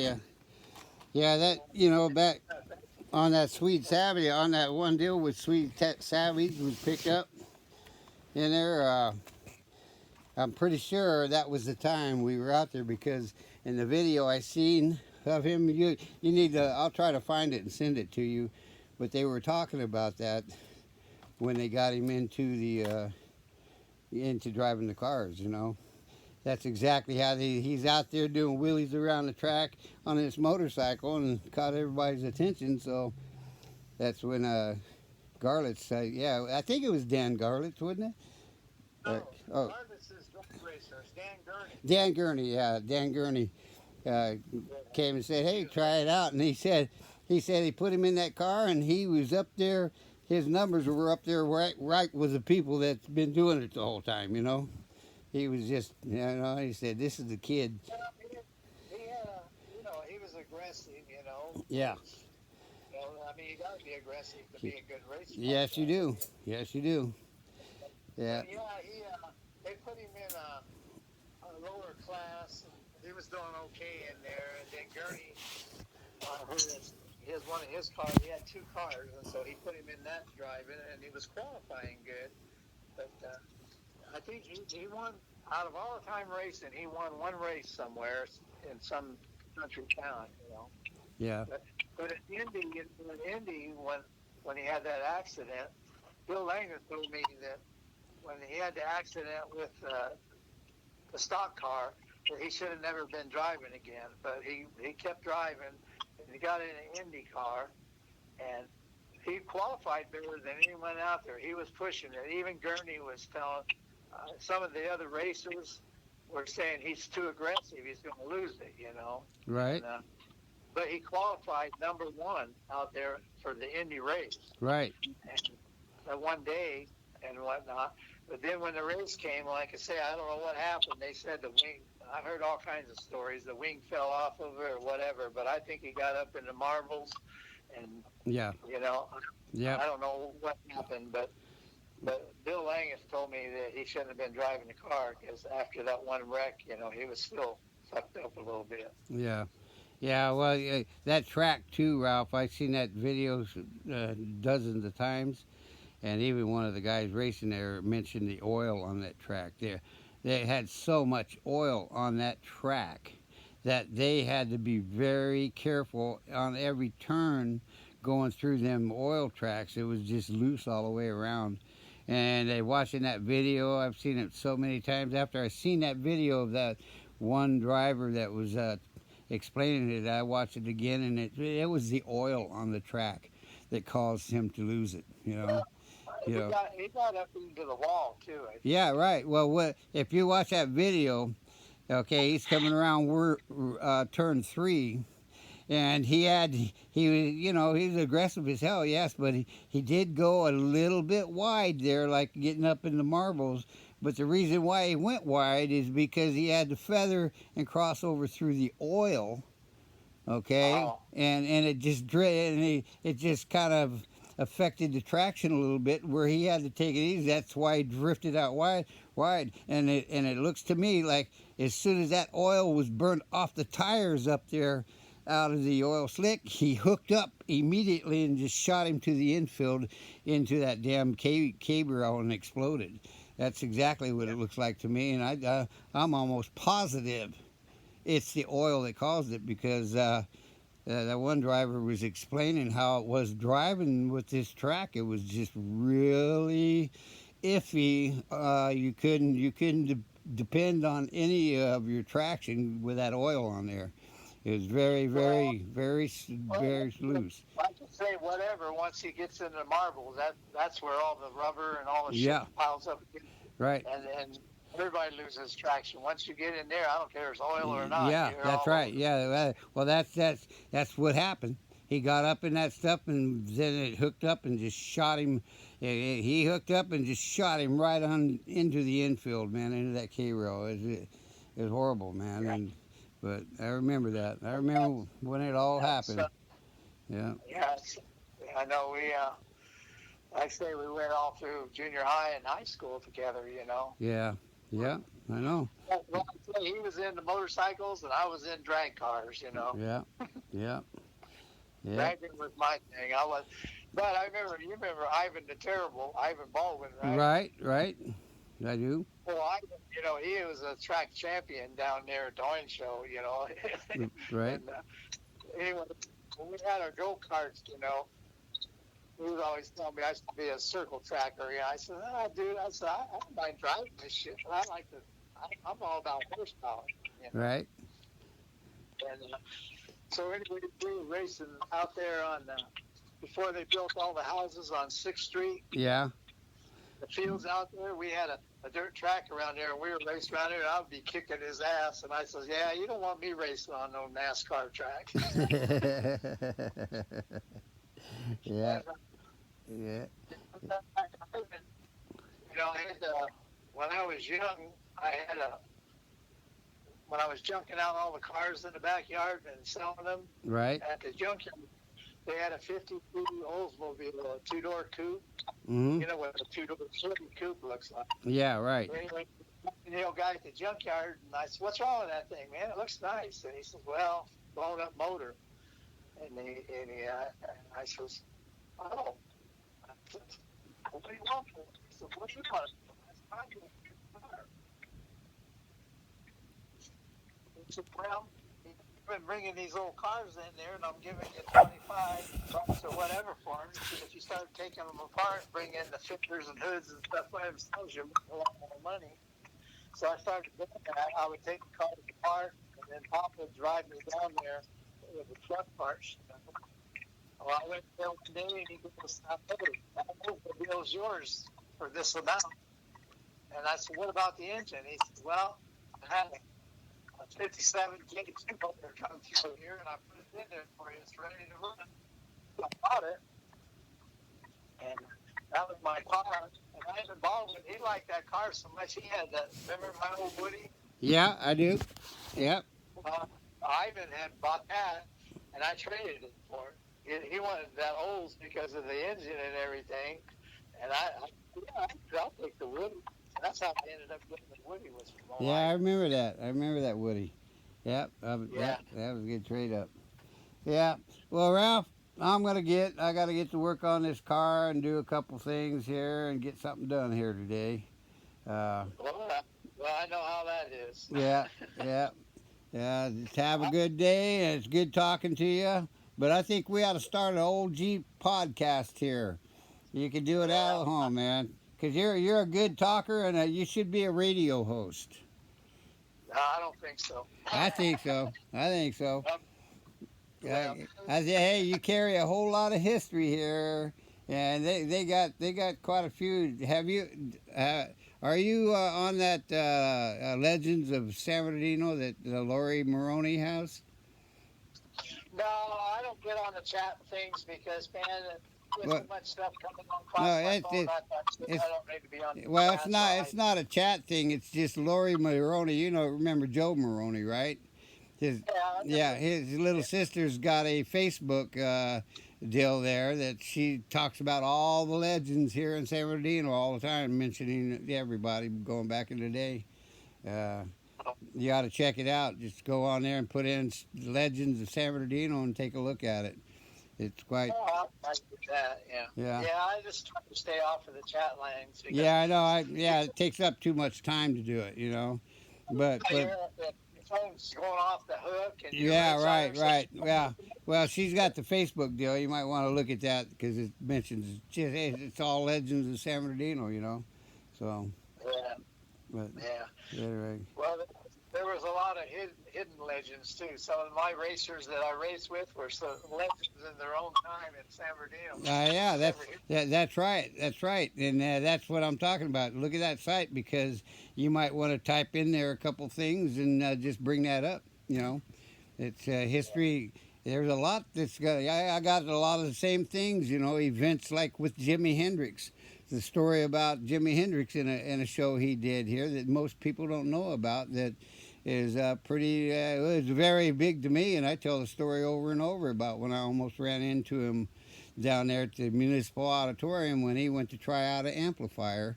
Yeah, yeah. That back on that Sweet Savage, on that one deal with Savage was picked up in there. I'm pretty sure that was the time we were out there because in the video I seen of him, you need to. I'll try to find it and send it to you. But they were talking about that when they got him into the into driving the cars. That's exactly how he's out there doing wheelies around the track on his motorcycle and caught everybody's attention. So that's when Garlitz, yeah, I think it was Dan Garlitz, wasn't it? No, Oh, Garvis is drag racer. It's Dan Gurney. Dan Gurney, yeah, Dan Gurney uh, Yeah, came and said, he "Hey, was try it out." And he said he put him in that car, and he was up there. His numbers were up there, right with the people that's been doing it the whole time. He was just, he said, "This is the kid." well, he had a, he was aggressive, Yeah. which, I mean, you got to be aggressive to be a good race car Yes, you driver. do. Yes, you do. Yeah. But yeah, they put him in a lower class, and he was doing okay in there. And then Gurney, his one of his cars, he had two cars, and so he put him in that driving, and he was qualifying good. But I think he won out of all the time racing. He won one race somewhere in some country town. Yeah. But in Indy, when he had that accident, Bill Langer told me that when he had the accident with the stock car, that he should have never been driving again. But he kept driving, and he got in an Indy car, and he qualified better than anyone out there. He was pushing it. Even Gurney was telling some of the other racers were saying he's too aggressive. He's going to lose it. Right. And, but he qualified number one out there for the Indy race. Right. And that one day and whatnot. But then when the race came, like I say, I don't know what happened. They said the wing. I heard all kinds of stories. The wing fell off of it or whatever. But I think he got up in the marbles, and Yeah. Yeah. I don't know what happened, but Bill Langus told me that he shouldn't have been driving the car because after that one wreck, he was still fucked up a little bit. Yeah. Yeah. Well, that track too, Ralph. I've seen that videos dozens of times, and even one of the guys racing there mentioned the oil on that track. They had so much oil on that track that they had to be very careful on every turn going through them oil tracks. It was just loose all the way around. And watching that video, I've seen it so many times. After I seen that video of that one driver that was explaining it, I watched it again, and it was the oil on the track that caused him to lose it. He You know. got up into the wall too. I think. Yeah, right. Well, if you watch that video? Okay, he's coming around turn 3, and he was he was aggressive as hell, yes, but he did go a little bit wide there, like getting up in the marbles. But the reason why he went wide is because he had to feather and cross over through the oil. Okay, Oh, and it just kind of affected the traction a little bit where he had to take it easy. That's why he drifted out wide, and it looks to me like as soon as that oil was burnt off the tires up there out of the oil slick, he hooked up immediately and just shot him to the infield into that damn cable and exploded. That's exactly what yeah. it looks like to me, and I'm almost positive it's the oil that caused it because that one driver was explaining how it was driving with this track. It was just really iffy. You couldn't depend on any of your traction with that oil on there. It was very, Well, very, very, very loose. I can say whatever. Once he gets into the marbles, that's where all the rubber and all the shit Yeah, piles up, right. and everybody loses traction. Once you get in there, I don't care if it's oil or not. Yeah, You're that's all right. over. Yeah, well, that's what happened. He got up in that stuff, and then it hooked up and just shot him. He hooked up and just shot him right on into the infield, man, into that K rail. It was horrible, man. Yeah, But I remember that. I and remember when it all that's happened. Yeah, yeah. I know we. Like I say, we went all through junior high and high school together. yeah, yeah. I know. Well, I tell you, he was into motorcycles and I was in drag cars. Yeah, yeah, yeah. Dragging was my thing. But you remember Ivan the Terrible, Ivan Baldwin, right? Right, right. I do. Well, Ivan, he was a track champion down there at the Orange Show, Right. and anyway, when we had our go karts, he would always tell me I should be a circle tracker. I said, dude, I don't mind driving this shit, but I'm all about horsepower. Right. And so anyway, we were racing out there before they built all the houses on 6th Street. Yeah. The fields out there, we had a dirt track around there, and we were racing around there, and I would be kicking his ass. And I says, yeah, you don't want me racing on no NASCAR track. Yeah. Yeah. When I was young, when I was junking out all the cars in the backyard and selling them Right. at the junkyard, they had a 52 Oldsmobile, a two-door coupe. Mm-hmm. You know what a two-door Chevy coupe looks like. Yeah. Right. Anyway, guy at the junkyard, and I said, "What's wrong with that thing, man? It looks nice." And he says, "Well, blown up motor." And I says, "Oh." I said, "What do you want for it?" He said, "What do you want?" I said, "I want a car." He said, "Well, you've been bringing these old cars in there, and I'm giving you $25 or whatever for them. He said, if you start taking them apart, bring in the fenders and hoods and stuff by themselves, you'll make a lot more money." So I started doing that. I would take the cars apart, and then Pop would drive me down there with the truck parts. Well, I went there one day, and he goes, "That motor's yours for this amount." And I said, "What about the engine?" He said, "Well, I had a 57 J2 motor come through here, and I put it in there for you. It's ready to run." I bought it, and that was my car. And Ivan Baldwin, he liked that car so much. He had that. Remember my old Woody? Yeah, I do. Yep. Ivan had bought that, and I traded it for it. He wanted that Olds because of the engine and everything. And I'll take the Woody. That's how I ended up getting the Woody, was from Yeah, I Ivan. remember that. I remember that Woody. Yep. Yeah. That was a good trade up. Yeah. Well, Ralph, I got to get to work on this car and do a couple things here and get something done here today. Well, I know how that is. Yeah. Yeah. Yeah. Just have a good day, and it's good talking to you. But I think we ought to start an old Jeep podcast here. You can do it out at home, man. Because you're a good talker, and you should be a radio host. No, I don't think so. I think so. I think so. Yeah. I say, hey, you carry a whole lot of history here, and they got quite a few. Have you? Are you on that Legends of San Bernardino that Lori Maroney has? No, I don't get on the chat things because, man, there's Well, so much stuff coming on no, my phone. I it's don't need to be on the well, chat, it's not a chat thing. It's just Lori Maroney. Remember Joe Maroney, right? His little sister's got a Facebook deal there that she talks about all the legends here in San Bernardino all the time, mentioning everybody going back in the day. You ought to check it out. Just go on there and put in Legends of San Bernardino and take a look at it. It's quite. Oh, I like that. Yeah. Yeah, I just try to stay off of the chat lanes. Yeah, I know. It takes up too much time to do it. But your phone's going off the hook. And yeah, right. Yeah. Well, she's got the Facebook deal. You might want to look at that because it mentions it's all Legends of San Bernardino. So. Yeah. But, yeah. Anyway. Well, there was a lot of hidden legends too. Some of my racers that I raced with were some legends in their own time in San Bernardino. Yeah, that's right. That's right, and that's what I'm talking about. Look at that site because you might want to type in there a couple things and just bring that up. It's history. There's a lot that's got. I got a lot of the same things. Events like with Jimi Hendrix. The story about Jimi Hendrix in a show he did here that most people don't know about. That is pretty. It was very big to me, and I tell the story over and over about when I almost ran into him down there at the Municipal Auditorium when he went to try out an amplifier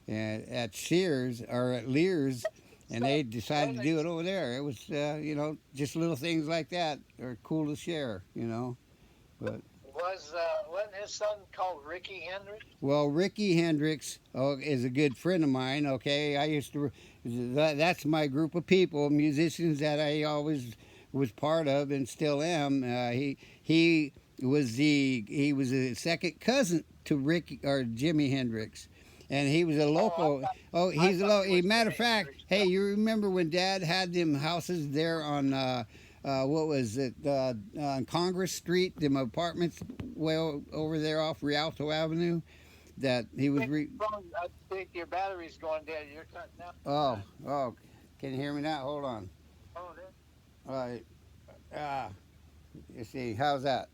at Sears or at Lear's, and they decided to do it over there. It was, you know, just little things like that are cool to share, you know. But wasn't his son called Ricky Hendricks? well, Ricky Hendricks is a good friend of mine. Okay, I used to. That's my group of people, musicians that I always was part of and still am. He was a second cousin to Ricky or Jimi Hendrix, and he was a local. He's a local. Matter of fact, hey, you remember when Dad had them houses there on what was it on Congress Street, them apartments well over there off Rialto Avenue, that he was. I think your battery's going dead. You're cutting out. Oh, can you hear me now? Hold on. Oh, there. All right. You see, how's that?